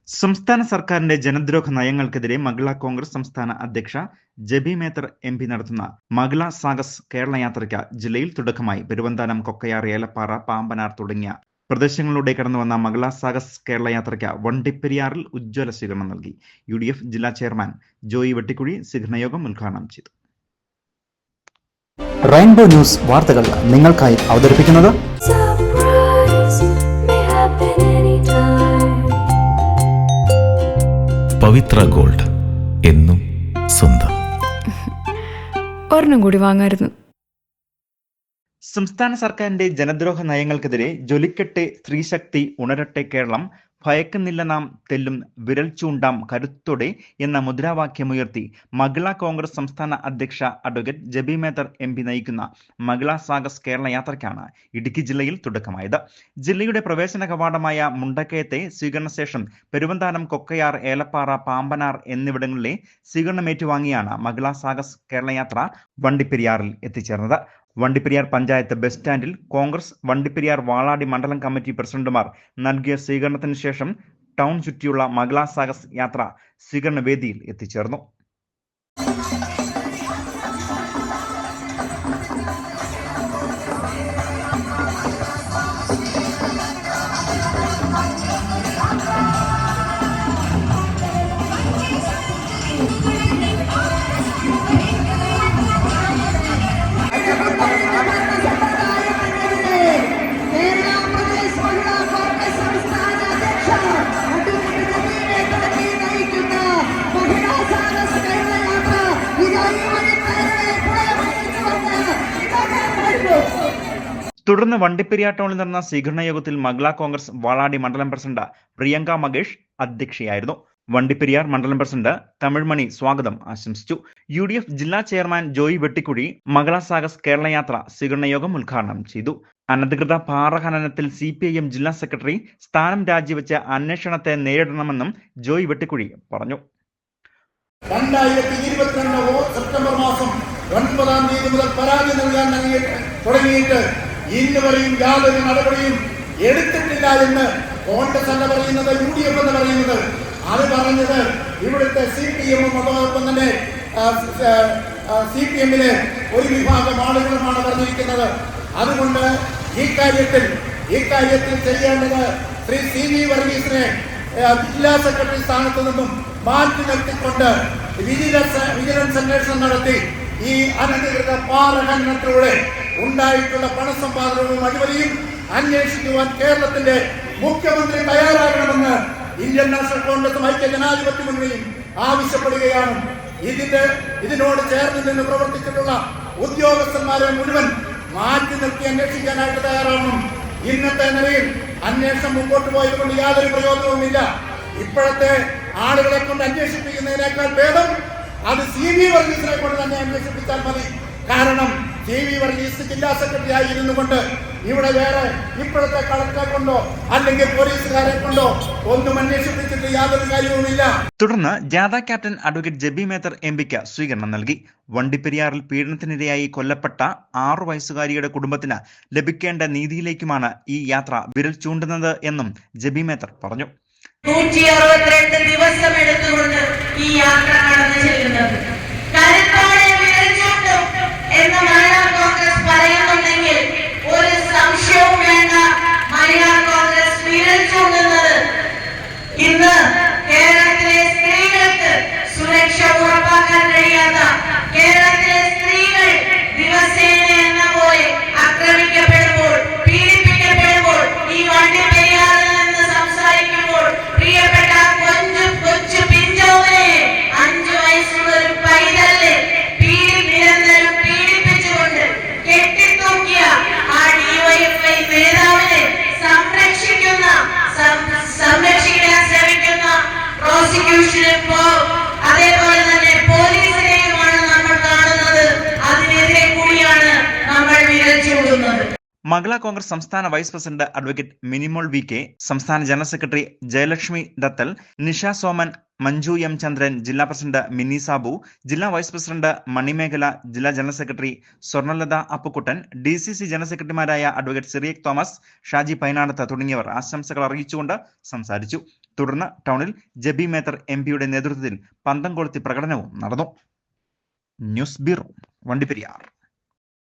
സംസ്ഥാന സർക്കാരിന്റെ ജനദ്രോഹ നയങ്ങൾക്കെതിരെ മഹിളാ കോൺഗ്രസ് സംസ്ഥാന അധ്യക്ഷ ജബി മേത്തർ എംപി നടത്തുന്ന മഹിളാ സാഗസ് കേരള യാത്രയ്ക്ക് ജില്ലയിൽ തുടക്കമായി. പെരുവന്താനം, കൊക്കയാർ, ഏലപ്പാറ, പാമ്പനാർ തുടങ്ങിയ പ്രദേശങ്ങളിലൂടെ കടന്നുവന്ന മഹിളാ സാഗസ് കേരള യാത്രയ്ക്ക് വണ്ടിപ്പെരിയാറിൽ ഉജ്ജ്വല സ്വീകരണം നൽകി. UDF ജില്ലാ ചെയർമാൻ ജോയി വെട്ടിക്കുഴി സ്വീകരണയോഗം ഉദ്ഘാടനം ചെയ്തു. റെയിൻബോ ന്യൂസ് വാർത്തകൾ നിങ്ങൾക്കായി അവതരിപ്പിക്കുന്നത് പവിത്ര ഗോൾഡ്, എന്നും സ്വന്തം. ഒരെണ്ണം കൂടി വാങ്ങായിരുന്നു. സംസ്ഥാന സർക്കാരിന്റെ ജനദ്രോഹ നയങ്ങൾക്കെതിരെ ജ്വലിക്കട്ടെ സ്ത്രീശക്തി, ഉണരട്ടെ കേരളം, ഭയക്കുന്നില്ല നാം തെല്ലും, വിരൽ ചൂണ്ടാം കരുത്തോടെ എന്ന മുദ്രാവാക്യമുയർത്തി മഹിളാ കോൺഗ്രസ് സംസ്ഥാന അധ്യക്ഷ അഡ്വക്കേറ്റ് ജബി മേത്തർ എംപി നയിക്കുന്ന മഹിളാ സാഗസ് കേരള യാത്രയ്ക്കാണ് ഇടുക്കി ജില്ലയിൽ തുടക്കമായത്. ജില്ലയുടെ പ്രവേശന കവാടമായ മുണ്ടക്കയത്തെ സ്വീകരണശേഷം പെരുവന്താനം, കൊക്കയാർ, ഏലപ്പാറ, പാമ്പനാർ എന്നിവിടങ്ങളിലെ സ്വീകരണം ഏറ്റുവാങ്ങിയാണ് മഹിളാ സാഗസ് കേരള യാത്ര വണ്ടിപ്പെരിയാറിൽ എത്തിച്ചേർന്നത്. വണ്ടിപ്പെരിയാർ പഞ്ചായത്ത് ബസ് സ്റ്റാൻഡിൽ കോൺഗ്രസ് വണ്ടിപ്പെരിയാർ വാളാടി മണ്ഡലം കമ്മിറ്റി പ്രസിഡന്റുമാർ നൽകിയ സ്വീകരണത്തിന് ശേഷം ടൗൺ ചുറ്റിയുള്ള മഹിളാ സാഗസ് യാത്ര സ്വീകരണ വേദിയിൽ എത്തിച്ചേർന്നു. തുടർന്ന് വണ്ടിപ്പെരിയാർ ടൗണിൽ നടന്ന സ്വീകരണ യോഗത്തിൽ മഹിളാ കോൺഗ്രസ് വാളാടി മണ്ഡലം പ്രസിഡന്റ് പ്രിയങ്ക മകേഷ് അധ്യക്ഷയായിരുന്നു. വണ്ടിപ്പെരിയാർ മണ്ഡലം പ്രസിഡന്റ് തമിഴ്മണി സ്വാഗതം ആശംസിച്ചു. UDF ജില്ലാ ചെയർമാൻ ജോയി വെട്ടിക്കുഴി മഹിളാ സാഗസ് കേരള യാത്ര സ്വീകരണ യോഗം ഉദ്ഘാടനം ചെയ്തു. അനധികൃത പാറ ഖനനത്തിൽ CPIM ജില്ലാ സെക്രട്ടറി സ്ഥാനം രാജിവെച്ച് അന്വേഷണത്തെ നേരിടണമെന്നും ജോയി വെട്ടിക്കുഴി പറഞ്ഞു. 2022 സെപ്റ്റംബർ മാസം 9-ാം തീയതി മുതൽ പരാതി നൽകാൻ തുടങ്ങിയിട്ട് ഇന്ന് വരെയും യാതൊരു നടപടിയും എടുത്തിട്ടില്ല എന്ന് കോൺഗ്രസ് അല്ല പറയുന്നത്, UDF എന്ന് പറയുന്നത്. അത് പറഞ്ഞത് ഇവിടുത്തെ CPM അതോടൊപ്പം തന്നെ CPM-ലെ ഒരു വിഭാഗം ആളുകളുമാണ് പറഞ്ഞിരിക്കുന്നത്. അതുകൊണ്ട് ഈ കാര്യത്തിൽ ചെയ്യേണ്ടത് ശ്രീ CV വർഗീസിനെ ജില്ലാ സെക്രട്ടറി സ്ഥാനത്ത് നിന്നും മാറ്റി നിർത്തിക്കൊണ്ട് വിജിലൻസ് അന്വേഷണം നടത്തി ഈ അനധികൃത പാറ ഖനനത്തിലൂടെ ഉണ്ടായിട്ടുള്ള പണസമ്പാദനവും അഴിമതിയും അന്വേഷിക്കുവാൻ കേരളത്തിന്റെ മുഖ്യമന്ത്രി തയ്യാറാകണമെന്ന് ഇന്ത്യൻ നാഷണൽ കോൺഗ്രസും ഐക്യ ജനാധിപത്യ മുന്നണിയും ആവശ്യപ്പെടുകയാണ്. ഇതിനോട് ചേർന്ന് നിന്ന് പ്രവർത്തിച്ചിട്ടുള്ള ഉദ്യോഗസ്ഥന്മാരെ മുഴുവൻ മാറ്റി നിർത്തി അന്വേഷിക്കാനായിട്ട് തയ്യാറാവണം. ഇന്നത്തെ നിലയിൽ അന്വേഷണം മുമ്പോട്ട് പോയതുകൊണ്ട് യാതൊരു പ്രയോജനവുമില്ല. ഇപ്പോഴത്തെ ആളുകളെ കൊണ്ട് അന്വേഷിപ്പിക്കുന്നതിനേക്കാൾ ഭേദം അത് CV വർഗീസിനെ കൊണ്ട് തന്നെ അന്വേഷിപ്പിച്ചാൽ മതി. കാരണം CV വർഗീസ് ജില്ലാ സെക്രട്ടറി ആയി ഇരുന്നു കൊണ്ട് ഇവിടെ വേറെ ഇപ്പോഴത്തെ കളക്ടറെ കൊണ്ടോ അല്ലെങ്കിൽ പോലീസുകാരെ കൊണ്ടോ ഒന്നും അന്വേഷിപ്പിച്ചിട്ട് യാതൊരു കാര്യവുമില്ല. തുടർന്ന് ജാഥ ക്യാപ്റ്റൻ അഡ്വക്കേറ്റ് ജബി മേത്തർ എംപിക്ക് സ്വീകരണം നൽകി. വണ്ടിപ്പെരിയാറിൽ പീഡനത്തിനിരയായി കൊല്ലപ്പെട്ട 6 വയസ്സുകാരിയുടെ കുടുംബത്തിന് ലഭിക്കേണ്ട നീതിയിലേക്കുമാണ് ഈ യാത്ര വിരൽ ചൂണ്ടുന്നത് എന്നും ജബി മേത്തർ പറഞ്ഞു. 162 ദിവസം എടുത്തുകൊണ്ട് ഈ യാത്ര കടന്നു ചെല്ലുന്നത് എന്ന് മഹിളാ കോൺഗ്രസ് പറയുന്നുണ്ടെങ്കിൽ ഒരു സംശയവും വേണ്ട, മഹിളാ കോൺഗ്രസ് വിരൽ ചൂണ്ടുന്നത് ഇന്ന് കേരളത്തിലെ സ്ത്രീകൾക്ക് സുരക്ഷ ഉറപ്പാക്കാൻ കഴിയാത്ത, കേരളത്തിലെ സ്ത്രീകൾ ദിവസേന എന്ന പോലെ ആക്രമിക്കപ്പെടുമ്പോൾ, പീഡിപ്പിക്കപ്പെടുമ്പോൾ, ഈ വണ്ടിപ്പെരിയാറിൽ നിന്ന് സംസാരിക്കുമ്പോൾ പ്രിയപ്പെട്ട കൊച്ചു പിഞ്ചോനെ 5 വയസ്സുള്ള ഒരു പൈതലിനെ നിരന്തരം പീഡിപ്പിച്ചുകൊണ്ട് കെട്ടിത്തൂക്കിയ ആ DYFI നേതാവിനെ സംരക്ഷിക്കാൻ ശ്രമിക്കുന്ന പ്രോസിക്യൂഷന് അതേപോലെ തന്നെ പോലീസിനെയുമാണ് നമ്മൾ കാണുന്നത്. അതിനെതിരെ കൂടിയാണ് നമ്മൾ വിരൽ ചൂണ്ടുന്നത്. മഹിളാ കോൺഗ്രസ് സംസ്ഥാന vice president advocate Minimol VK, സംസ്ഥാന general secretary Jayalakshmi Dattal, Nisha Soman, Manju M Chandran, ജില്ലാ പ്രസിഡന്റ് മിനി സാബു, ജില്ലാ വൈസ് പ്രസിഡന്റ് മണിമേഖല, ജില്ലാ general secretary Swarnalatha Appukuttan, DCC general സെക്രട്ടറിമാരായ അഡ്വക്കേറ്റ് സിറിയക് തോമസ്, ഷാജി പൈനാടത്ത് തുടങ്ങിയവർ ആശംസകൾ അറിയിച്ചുകൊണ്ട് സംസാരിച്ചു. തുടർന്ന് ടൗണിൽ ജബി മേത്തർ MP യുടെ നേതൃത്വത്തിൽ പന്തം കൊളുത്തി പ്രകടനവും നടന്നു. News bureau, Vandiperiyar.